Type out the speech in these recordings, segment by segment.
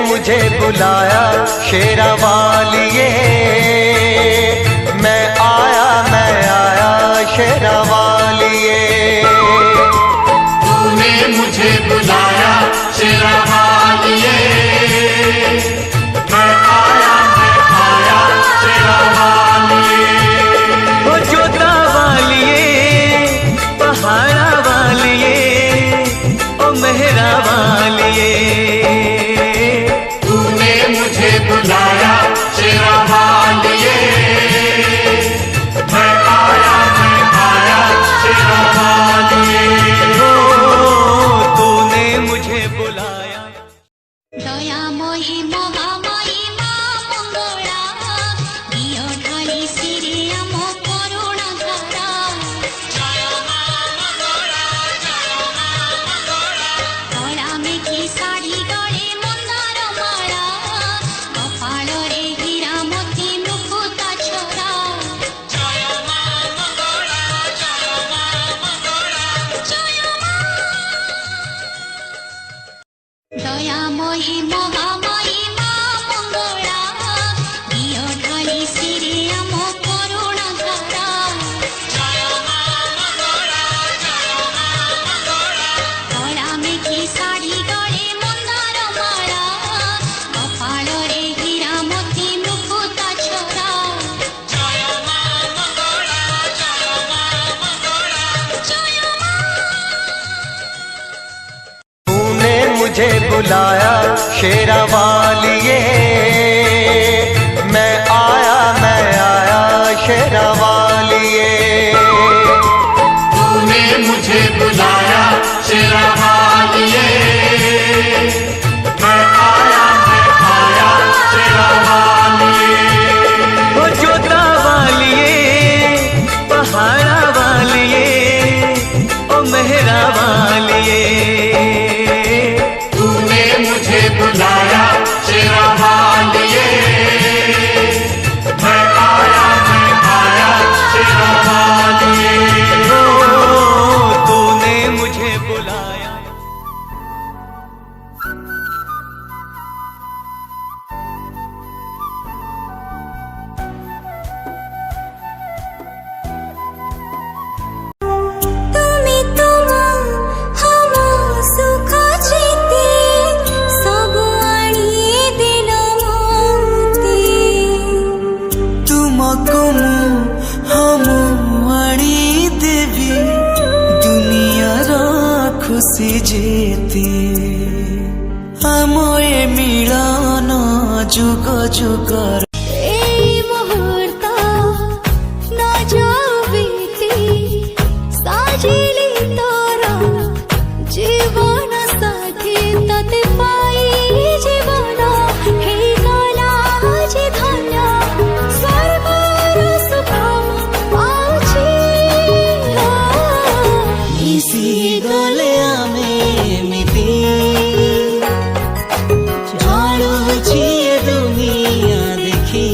मुझे बुलाया शेरा वालिए, मैं आया शेरा वालिए। तूने मुझे बुलाया शेरा वालिए, मैं आया शेरा वालिए। ओ जोता वालिए, पहाड़ा वालिए, ओ मेहरा वालिए। तूने मुझे बुलाया शेरा वालिए, मैं आया शेरा वालिए। तूने मुझे बुलाया। दयामयी महामयी मां मंगला, दियो ढाली सिरे आम करुणा धारा। जय मां मंगला, जय मां मंगला। गला मेखी शाढ़ी गले मंदार माला, कपाଳରେ हीरा मोती मुकुता छरा। जय मां मंगला, जय मां मंगला। जय मां दयामयी महामयी मां मंगला, दियो ढाली सिरे आम करुणा धारा। जय मां मंगला, जय मां मंगला। गला मेखी शाढ़ी गले मंदार माला, कपाଳରେ हीरा मोती मुकुता छरा। जय मां मंगला, जय मां मंगला। जय मां तूने मुझे बुलाया शेरा वालिए, मैं आया शेरा वालिए। तूने मुझे बुलाया शेरा वालिए, मैं आया शेरा वालिए। ओ जोता वालिए, पहाड़ा वालिए, ओ मेहरा वालिए। तूने मुझे बुलाया शेरा वालिए, मैं आया शेरा वालिए। तूने मुझे बुलाया। तुमी तुम हम सुख जीते, सब आनी दिन मोती। तुमको हम आनी देवी, दुनियार खुशी जेते। आम ए मिलन जुग जुगर এই মুহূর্ত না যাও বিতি, সাজিলি তোর জীবন সাথী। ততে পাই জীবন ହେଇଗଲା যে ধন্য, স্বর্গর সুখ পাଉଛି। মিশি গলে আমি এমিতি, চলুছি এ দুনিয়া দেখি।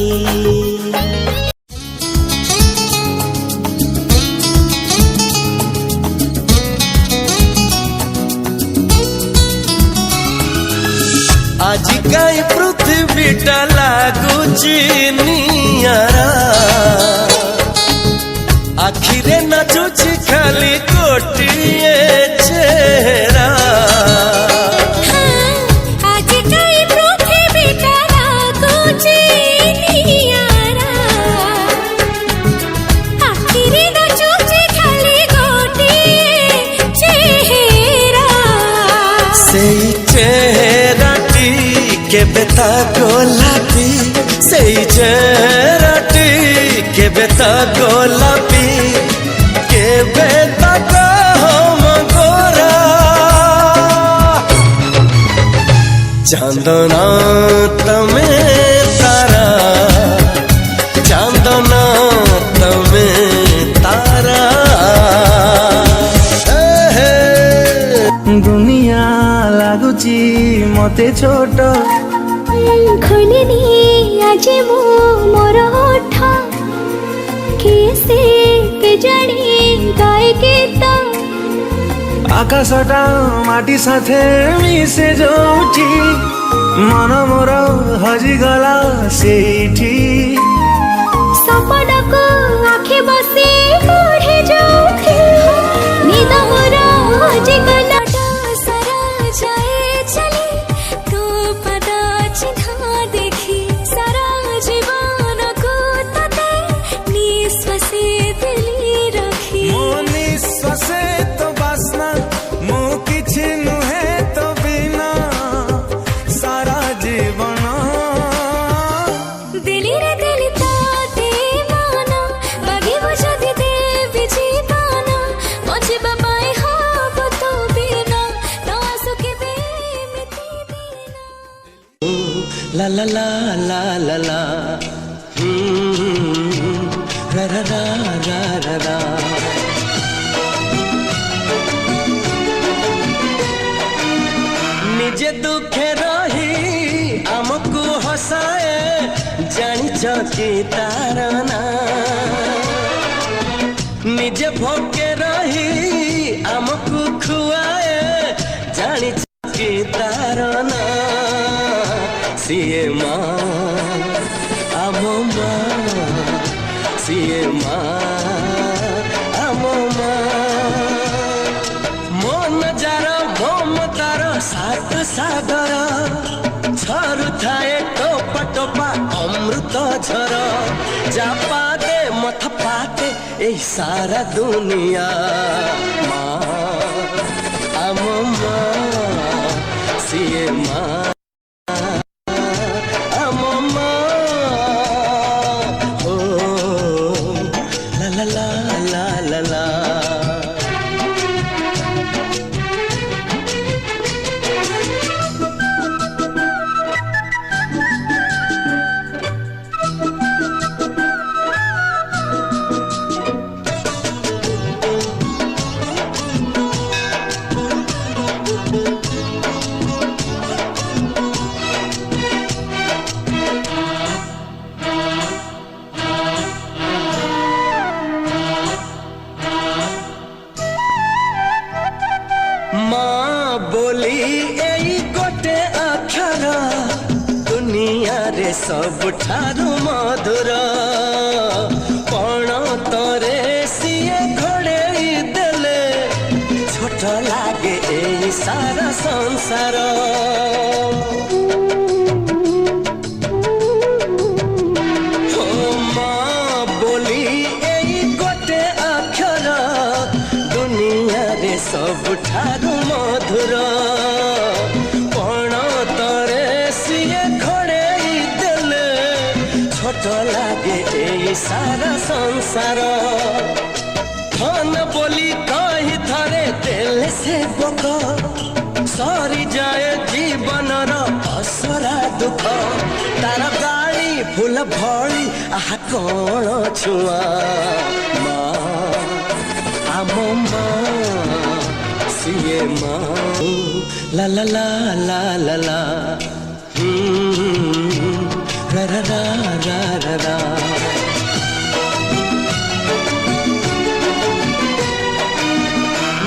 आजिकाई पृथ्वीटा लागुची नियारा, आखिरे नाचुची खाली गोटिए चेहरा। আজকাই পৃথিবীটা লাগুছে নিয়ারা, আখিরে নাচুছে খালি গোটিয়ে চেহারা। সেই চেহারাটি কেবে তা গোলাপি, সেই চেহারাটি কেবে তা গোলাপি, কেবে তা গহম গোরা। চান্দনা তমে তারা, চান্দনা তমে তারা। দুনিয়া লাগুচি মতে ছোট, খুলিনি আজি মো মোর ওঠ, কিসে কে জানি গায়ে গীত। আকাশটা মাটি সাথে মিশে যাଉଛି, মন हजिगला सेठी सपना को आखे बसे पढ़े जाऊँ निद मोरा हजिगला सारा जाए चली तो पता चिन्ह देखी सारा जीवन को तते निश्वासे दिली रखी मो निश्वासे तो बासना मो किछि नुहे तो बिना सारा जीवन दिली रे दिली तो दे माना बागी वो जदी दे बिजी पाना मुझे बाबाई हाँ वो तो बिना तो आंसू के बेमिती देना ला ला ला ला ला ला रा रा रा रा रा रा निजे दुखे रही आमको हसाए जानिच कि तार ना निजे भोगे रही आमको खुआए जानिच कि तार ना सिए माँ आम माँ सिए माँ आम माँ मन जार ममतार सात सागर झरु थाए टोपा टोपा अमृत झर जापा दे मथ पाते ए सारा दुनिया माँ आम माँ सिए माँ आम माँ हो ला ला ला ला ला ला माँ बोली एई गोटे अक्षर दुनिया रे सब ठारू मधुर पण तरे सिए घोड़े देले छोट लागे एई सारा संसार माँ बोली एई गोटे अक्षर दुनिया रे सब ठारू मधुर पण तरे सिए घोड़े देले छोट लागे एई सारा संसार धन बोली कही थरे देले से बक सरी जाए जीवनर असरा दुख तार गाड़ी फूल भली आहा कौन छुआ माँ आम माँ सिए माँ ला ला ला ला ला ला रा रा रा रा रा रा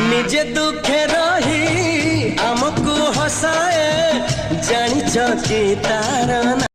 निजे दुखे रही आमको हसाए जानिच कि तार ना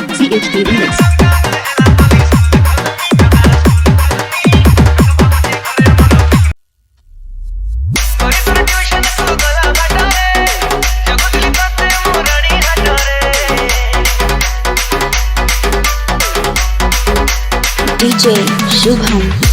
CHD Remix. DJ Shubham.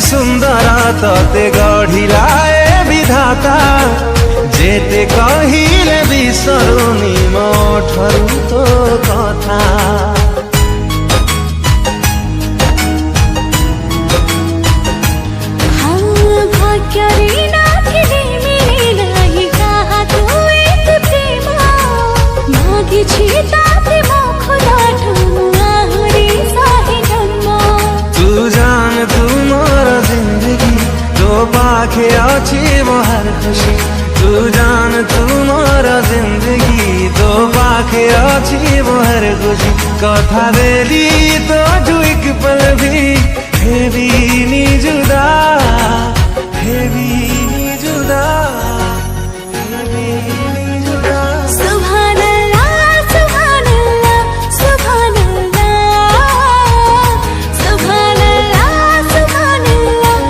सुंदर तते गढ़िला ए विधाता जेते कहिले बिसरुनी मोठरू तो कथा तू जान तू मोर जिंदगी तो पाखे अच्छी मोहर खुशी तू जान तू मोर जिंदगी तो पाखे अच्छी मोहर खुशी कथा देली तो जुइक पल भी हेवी नी जुदा हेवी नी जुदा हेवी नी जुदा सुभान अल्लाह सुभान अल्लाह सुभान अल्लाह सुभान अल्लाह सुभान अल्लाह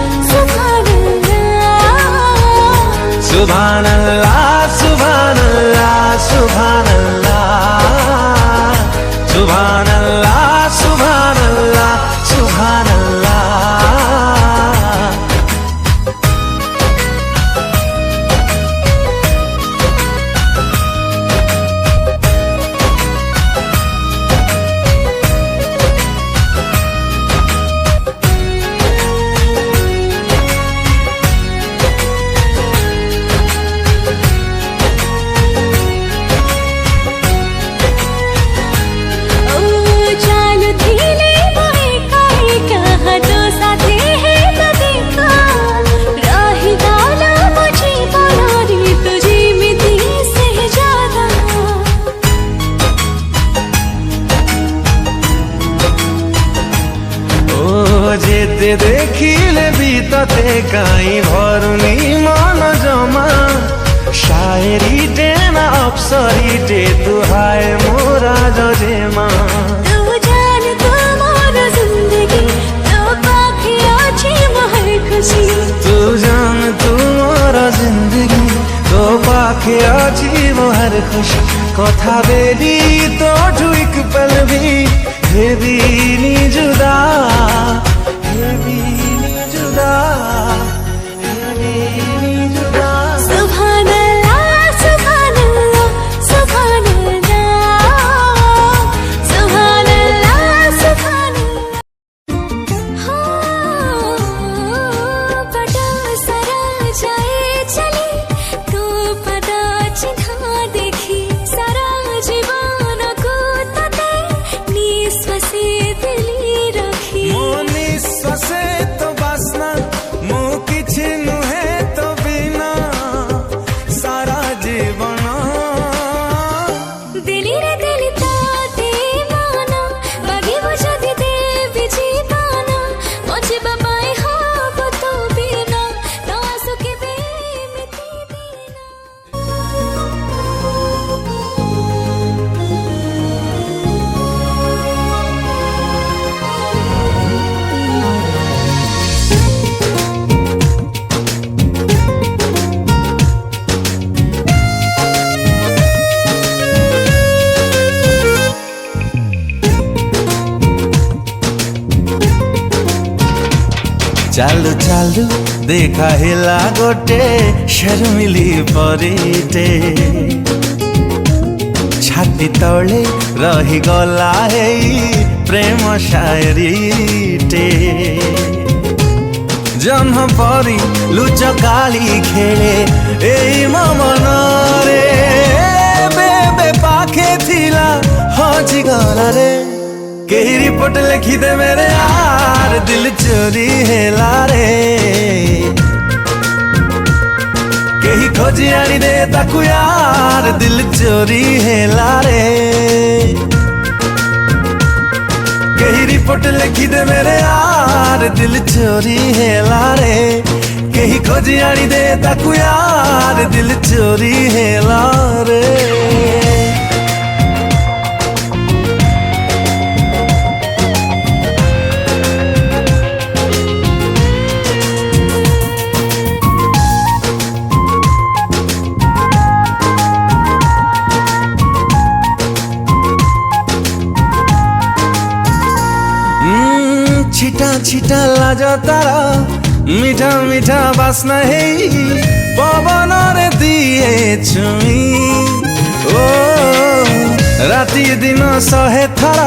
सुभान अल्लाह सुभान अल्लाह सुभान अल्लाह सुभान अल्लाह सुभान अल्लाह सुभान अल्लाह सुभान अल्लाह जेते देखिले बीतते काई भरुनी मन जमा शायरी टेना अप्सरी टे तू हाय मोरा जजेमा तू जान तू मोर जिंदगी तो पाखे अच्छी मोहर खुशी तू जान तू मोर जिंदगी तो पाखे अच्छी मोहर खुशी कथा बेली तो जुइक पल भी हेवी नी जुदा हेवी नी जुदा हेवी नी जुदा सुभान अल्लाह सुभान अल्लाह सुभान अल्लाह सुभान अल्लाह सुभान अल्लाह हो पटा सरा जाए चली तू पता चिन्हा देखी सारा जीवन को तते निस्वसे दिली रखी निश्वासे तो बासना मु किछि नुहे तो बिना सारा जीवन दिली रे दिली तो दीवाना बागी वो जदी दे बिजी पाना मुझे बाबाई हो तो बिना तो आंसू के बेमिती चालू चालू देखा हिला गोटे शर्मिली परिटे छाती तले रही गला है प्रेम शायरीटे जन्म परी लुचकाली खेले एई मनरे बेबे पाखे थिला हजी गला रे कही रिपोर्ट लिखी दे मेरे यार दिल चोरी हेला रे कही खोजी आनी दे ताकू यार दिल चोरी हेला रे कही रिपोर्ट लिखी दे मेरे यार दिल चोरी हेला रे कही खोजी आनी दे ताकू यार दिल चोरी हेला रे छिटा छिटा लाज तारा মিঠা মিঠা বাসনা হেই পবনরে দিয়ে ছুঁই ও রাতি দিন শহে থর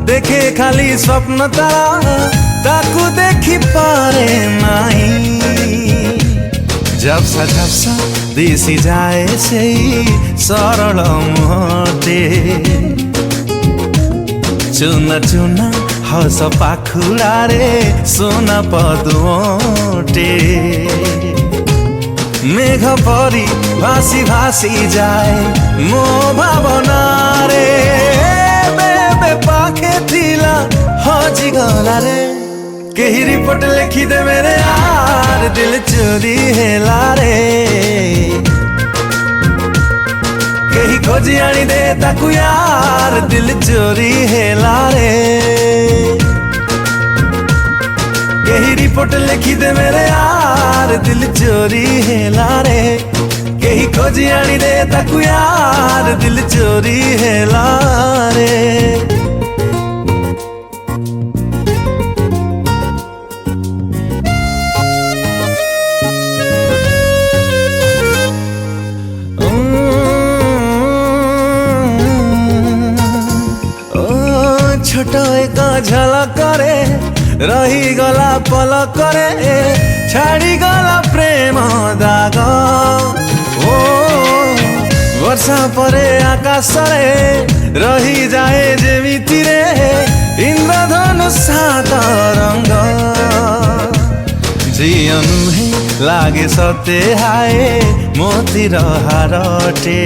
দেখে খালি স্বপ্ন তারা তাকু দেখি পারে নাই ঝাপসা দিশি যায় সেই সরল মুহতে চুনা চুনা হস পাখুড়ারে সোনা পদুমটে মেঘ পরি ভাসি ভাসি যায় মো ভাবনারে বেবে পাখে থিলা হজি গলারে केही रिपोर्ट लिखी दे मेरे यार दिल चोरी हेला रे केही खोजी आनी दे ताकू यार दिल चोरी हेला रे केही रिपोर्ट लिखी दे मेरे यार दिल चोरी हेला रे केही खोजी आनी दे ताकू यार दिल चोरी हेला रे छोट एक झलक करे रही गला पलक करे छाड़ी गला प्रेम दाग ओ वर्षा परे आकाश रे रही जाए जेमिति रे इंद्रधनु सात रंग जीवन है लागे सते हाय मोतीर हारटे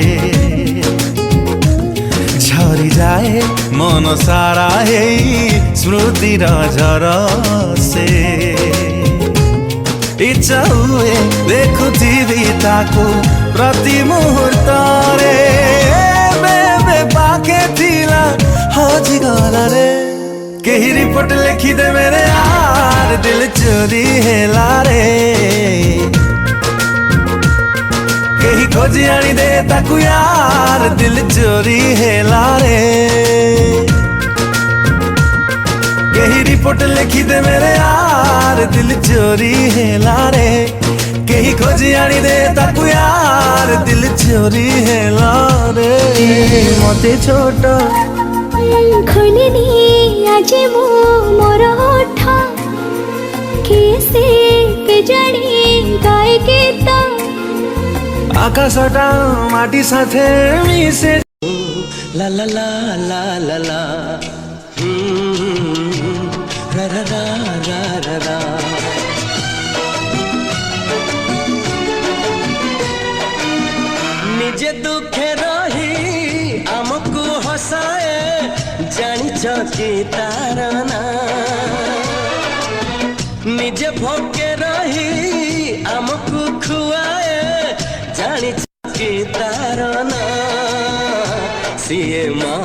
झरी जाए मन सारा हे स्मृति झर से इच्छा हुए देखुथिबी ताकू प्रति मुहूर्त रे बेबे पाखे थिला हजी गला रे केही रिपोर्ट लिखी दे मेरे यार दिल चोरी हेला रे केही खोजी आनी दे ताकू यार दिल चोरी हेला रे केही रिपोर्ट लिखी दे मेरे यार दिल चोरी हेला रे केही खोजी आनी दे ताकू यार दिल चोरी हेला रे मते छोट खोलिनी आज मो मोर होठ कैसे केजाणी गाए गीत आकाशटा माटी साथे मिसे ला ला ला ला ला ला रा रा रा रा रा रा निजे दुखे रही आमको हसाए जानिच कि तार ना निजे भोगे रही आमको खुआए जानिच कि तार ना सीए माँ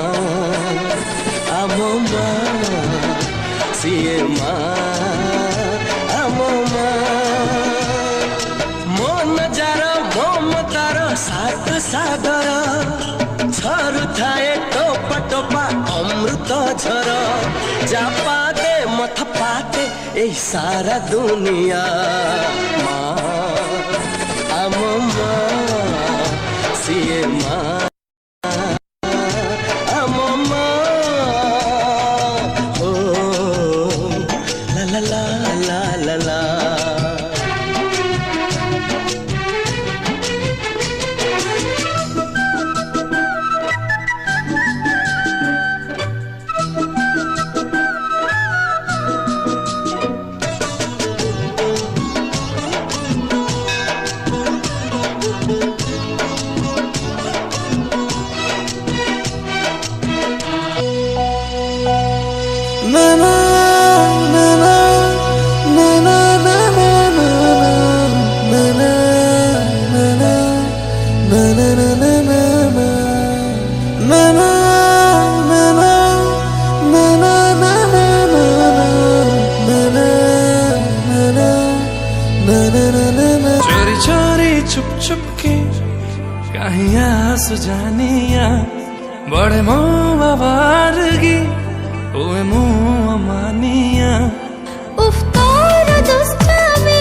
आमो माँ सीए माँ आमो माँ मन जार ममतार सात सागर झरु थाए टोपा टोपा अमृत झर जापा दे मथ पाते ए सारा दुनिया माँ आमो माँ सीए माँ चोरी चोरी छुप छुप के कहीं आंसू जानिया बड़े मुँह बाबारगी ओए मुँह मानिया उफ्तार दुष्टावे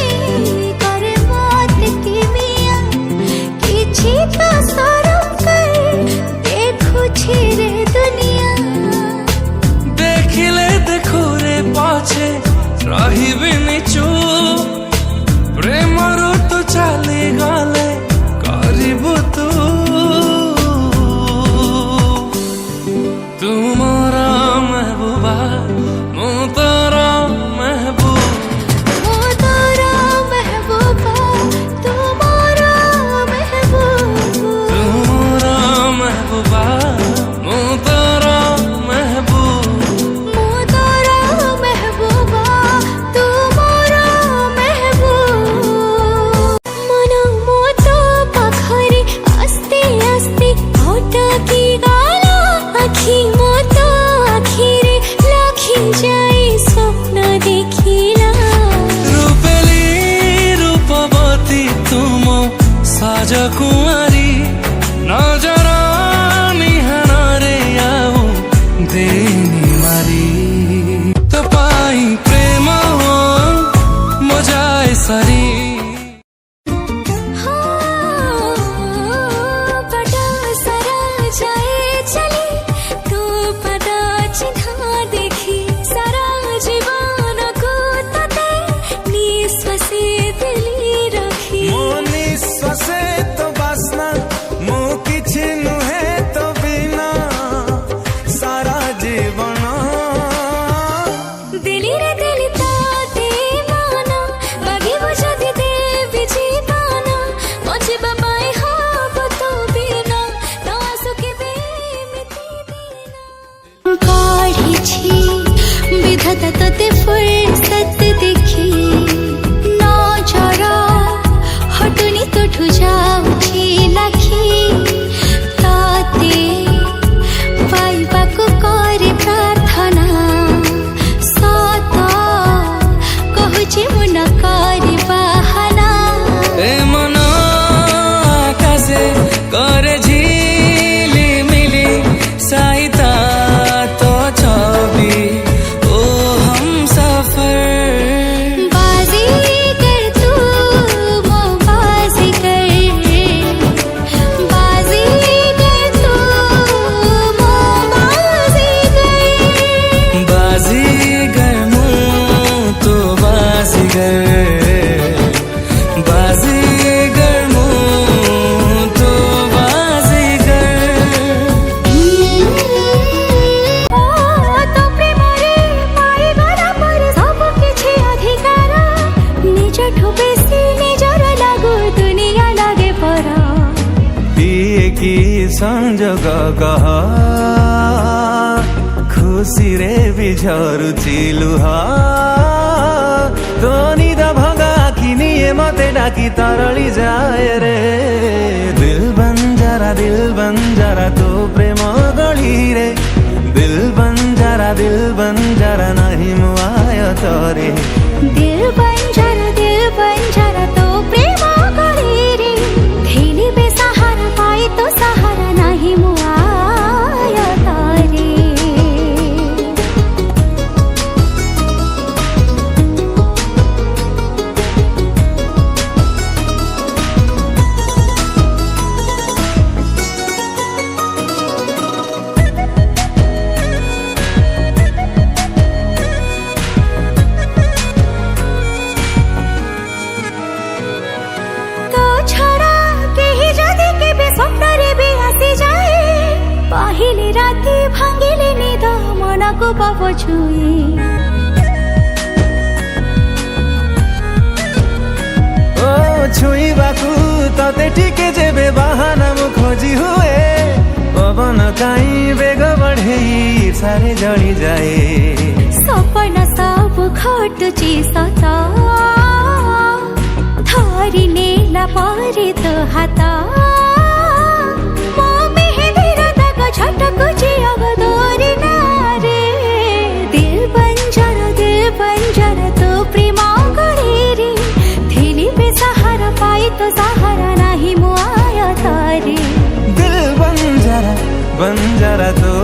कह खुशी रे भी झरुची लुह तो निद भगा किनिए मते डाकी तरली जाए रे दिल बंजारा तो प्रेम गढ़ी रे दिल बंजारा नहीं मुआय तोरे दिल बंजारा तो प्रेम गढ़ी रे थैली बेसहारा पाई तो सहारा नहीं मुआय तारे पहिले राति भांगिले निद मनको पाप छुए ओ छुईबाकू तते टिके जेबे बाहाना मु खोजी हुए पवन काई बेग बढ़े सारे जड़ी जाए सपना सब घटुची सता थरी नेला परे तो हाता झटकुची अब दोरी नारे दिल बंजारा तो प्रेम गढ़ी रे थैली पे सहारा पाई तो सहारा नहीं मुआय तारे दिल बंजारा तो